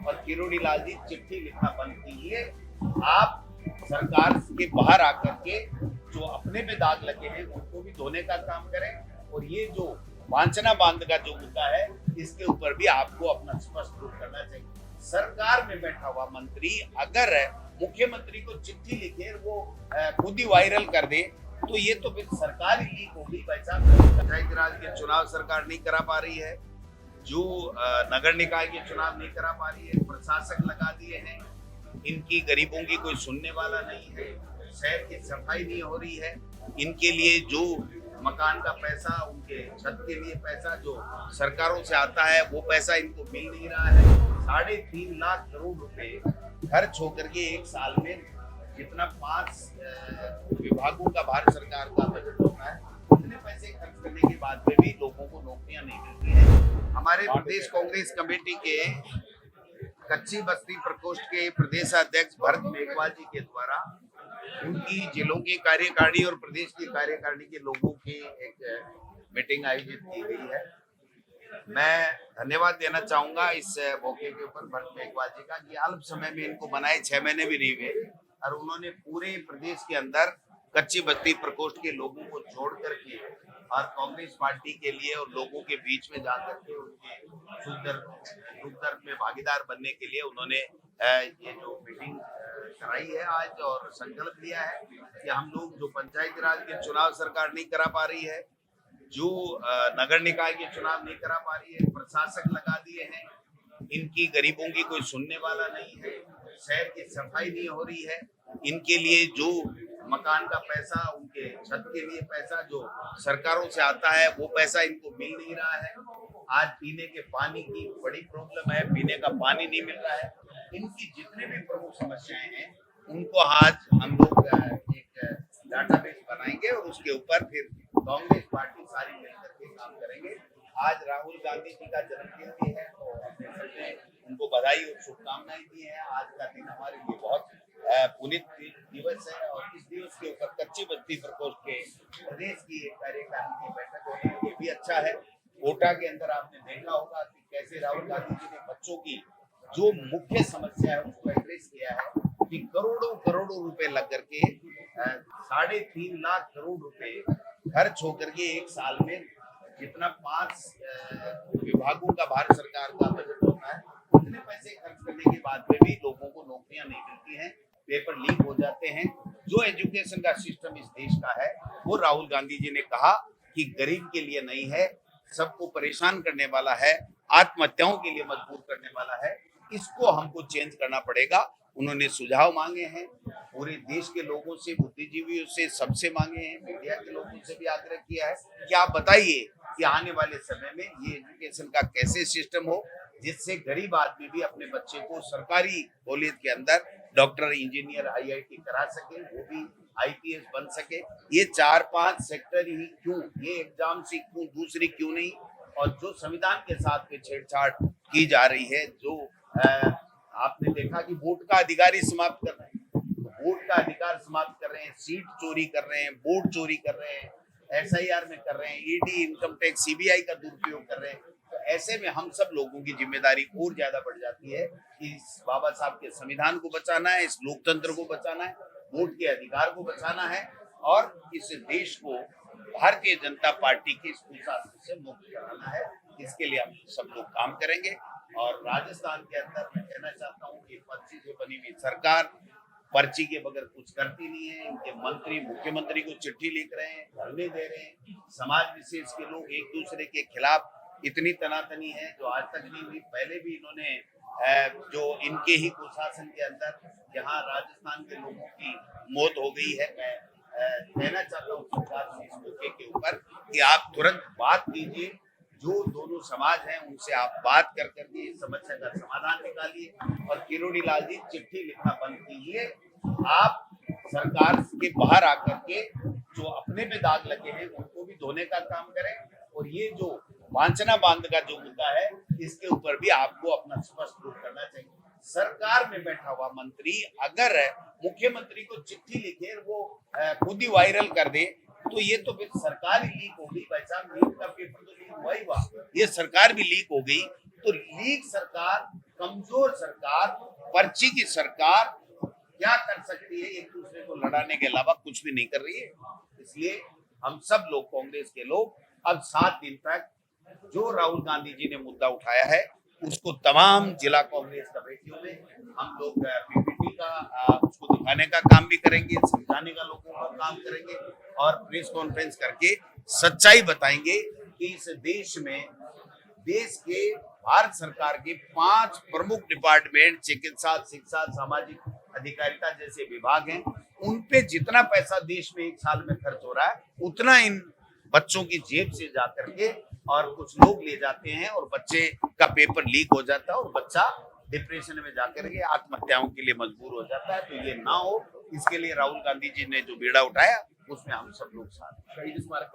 और किरोड़ी लाल जी चिट्ठी लिखना बंद कीजिए। आप सरकार के बाहर आकर के जो अपने पे दाग लगे हैं उनको भी धोने का काम करें, और ये जो वांछना बांध का जो मुद्दा है इसके ऊपर भी आपको अपना स्पष्ट रूप करना चाहिए। सरकार में बैठा हुआ मंत्री अगर मुख्यमंत्री को चिट्ठी लिखे वो खुद ही वायरल कर दे तो ये तो फिर सरकार ही लीक होगी। भाई साहब, पंचायती राज के चुनाव सरकार नहीं करा पा रही है, जो नगर निकाय के चुनाव नहीं करा पा रही है, प्रशासक लगा दिए हैं, इनकी गरीबों की कोई सुनने वाला नहीं है, शहर की सफाई नहीं हो रही है, इनके लिए जो मकान का पैसा, उनके छत के लिए पैसा जो सरकारों से आता है वो पैसा इनको मिल नहीं रहा है। 3.5 लाख करोड़ रुपए खर्च होकर के एक साल में जितना 5 विभागों का भारत सरकार का बजट होता है उतने पैसे खर्च करने के बाद में भी लोगों को नौकरियां नहीं मिलती हैं। हमारे प्रदेश कांग्रेस कमेटी के कच्ची बस्ती प्रकोष्ठ के प्रदेश अध्यक्ष भरत मेघवाल जी के द्वारा उनकी जिलों की कार्यकारिणी और प्रदेश की कार्यकारिणी के लोगों की एक मीटिंग आयोजित की गई है। मैं धन्यवाद देना चाहूंगा इस मौके के ऊपर भरत मेघवाल जी का कि अल्प समय में इनको बनाए 6 महीने भी नहीं हुए और उन्होंने पूरे प्रदेश के अंदर कच्ची बस्ती प्रकोष्ठ के लोगों को जोड़ करके और कांग्रेस पार्टी के लिए और लोगों के बीच में जाकर के उनके सुख दर्द में भागीदार बनने के लिए उन्होंने ये जो मीटिंग कराई है आज और संकल्प लिया है कि हम लोग जो पंचायती राज के चुनाव सरकार नहीं करा पा रही है, जो नगर निकाय के चुनाव नहीं करा पा रही है, प्रशासक लगा दिए हैं, इनकी गरीबों की कोई सुनने वाला नहीं है, शहर की सफाई नहीं हो रही है, इनके लिए जो मकान का पैसा, उनके छत के लिए पैसा जो सरकारों से आता है वो पैसा इनको मिल नहीं रहा है। आज पीने के पानी की बड़ी प्रॉब्लम है, पीने का पानी नहीं मिल रहा है। इनकी जितने भी प्रमुख समस्याएं हैं उनको आज हम लोग एक डाटाबेस बनाएंगे और उसके ऊपर फिर कांग्रेस पार्टी सारी मिलकर के काम करेंगे। आज राहुल गांधी जी का जन्मदिन भी है तो अपने सबने उनको बधाई और शुभकामनाएं दी है। आज का दिन हमारे लिए बहुत पुनीत दिवस है और इस दिवस के ऊपर कच्ची बस्ती प्रकोष्ठ के प्रदेश की एक कार्यकारिणी की बैठक होना ये भी अच्छा है। कोटा के अंदर आपने देखा होगा कि कैसे राहुल गांधी जी ने बच्चों की जो मुख्य समस्या है उसको एड्रेस किया है कि करोड़ों करोड़ों रुपए लग करके 3.5 लाख करोड़ रुपए खर्च होकर के एक साल में जितना 5 विभागों का भारत सरकार का बजट होता है उतने पैसे खर्च करने के बाद में भी लोगों को नौकरियां नहीं मिलती हैं, पेपर लीक हो जाते हैं। जो एजुकेशन का सिस्टम इस देश का है वो राहुल गांधी जी ने कहा कि गरीब के लिए नहीं है, सबको परेशान करने वाला है, आत्महत्याओं के लिए मजबूर करने वाला है, इसको हमको चेंज करना पड़ेगा। उन्होंने सुझाव मांगे हैं पूरे देश के लोगों से, बुद्धिजीवियों से, सबसे मांगे हैं, मीडिया के लोगों से भी आग्रह किया है कि आप बताइए कि आने वाले समय में ये एजुकेशन का कैसे सिस्टम हो जिससे गरीब आदमी भी अपने बच्चे को सरकारी कॉलेज के अंदर डॉक्टर, इंजीनियर, IIT करा सके, वो भी IPS बन सके। ये 4-5 सेक्टर ही क्यों, ये एग्जाम से क्यों, दूसरी क्यों नहीं? और जो संविधान के साथ में छेड़छाड़ की जा रही है, जो आपने देखा कि वोट का अधिकार ही समाप्त कर रहे हैं, वोट का अधिकार समाप्त कर रहे हैं, सीट चोरी कर रहे हैं, वोट चोरी कर रहे हैं, SIR में कर रहे हैं, ED, इनकम टैक्स, CBI का दुरुपयोग कर रहे हैं। तो ऐसे में हम सब लोगों की जिम्मेदारी और ज्यादा बढ़ जाती है कि इस बाबा साहब के संविधान को बचाना है, इस लोकतंत्र को बचाना है, वोट के अधिकार को बचाना है और इस देश को भारतीय जनता पार्टी के इस कुशासन से मुक्त कराना है। इसके लिए हम सब लोग काम करेंगे। और राजस्थान के अंदर मैं कहना चाहता हूँ कि पर्ची से बनी हुई सरकार पर्ची के बगैर कुछ करती नहीं है। इनके मंत्री मुख्यमंत्री को चिट्ठी लिख रहे हैं, धरने दे रहे हैं, समाज विशेष के लोग एक दूसरे के खिलाफ इतनी तनातनी है जो आज तक नहीं हुई। पहले भी इन्होंने जो इनके ही कुशासन के अंदर जहां राजस्थान के लोगों की मौत हो गई है, मैं कहना चाहता हूँ सरकार से इस मौके के ऊपर कि आप तुरंत बात कीजिए, जो दोनों समाज हैं उनसे आप बात कर करके इस समस्या का समाधान निकालिए और किरोड़ी लाल जी चिट्ठी लिखना बंद कीजिए। आप सरकार के बाहर आकर के जो अपने पे दाग लगे हैं उनको भी धोने का काम करें और ये जो वांछना बांध का जो मुद्दा है इसके ऊपर भी आपको अपना स्पष्ट रूप करना चाहिए। सरकार में बैठा हुआ मंत्री अगर मुख्यमंत्री को चिट्ठी लिखे वो खुद ही वायरल कर दे तो ये तो फिर सरकार ही लीक होगी। भाई साहब, लीक का पेपर तो लीक हुआ ही हुआ, ये सरकार भी लीक हो गई। तो लीक सरकार कमजोर सरकार, पर्ची की सरकार क्या कर सकती है, एक दूसरे को लड़ाने के अलावा कुछ भी नहीं कर रही है। इसलिए हम सब लोग, कांग्रेस के लोग, अब 7 दिन तक जो राहुल गांधी जी ने मुद्दा उठाया है उसको तमाम जिला कांग्रेस कमेटियों में हम लोग पीपीटी का उसको दिखाने का काम भी करेंगे, समझाने का लोगों का काम करेंगे और प्रेस कॉन्फ्रेंस करके सच्चाई बताएंगे कि इस देश में, देश के भारत सरकार के 5 प्रमुख डिपार्टमेंट, चिकित्सा, शिक्षा, सामाजिक अधिकारिता जैसे विभाग हैं, उन पे जितना पैसा देश में एक साल में खर्च हो रहा है उतना इन बच्चों की जेब से जाकर के और कुछ लोग ले जाते हैं और बच्चे का पेपर लीक हो जाता है और बच्चा डिप्रेशन में जाकर के आत्महत्याओं के लिए मजबूर हो जाता है। तो ये ना हो, इसके लिए राहुल गांधी जी ने जो बीड़ा उठाया उसमें हम सब लोग साथ हैं।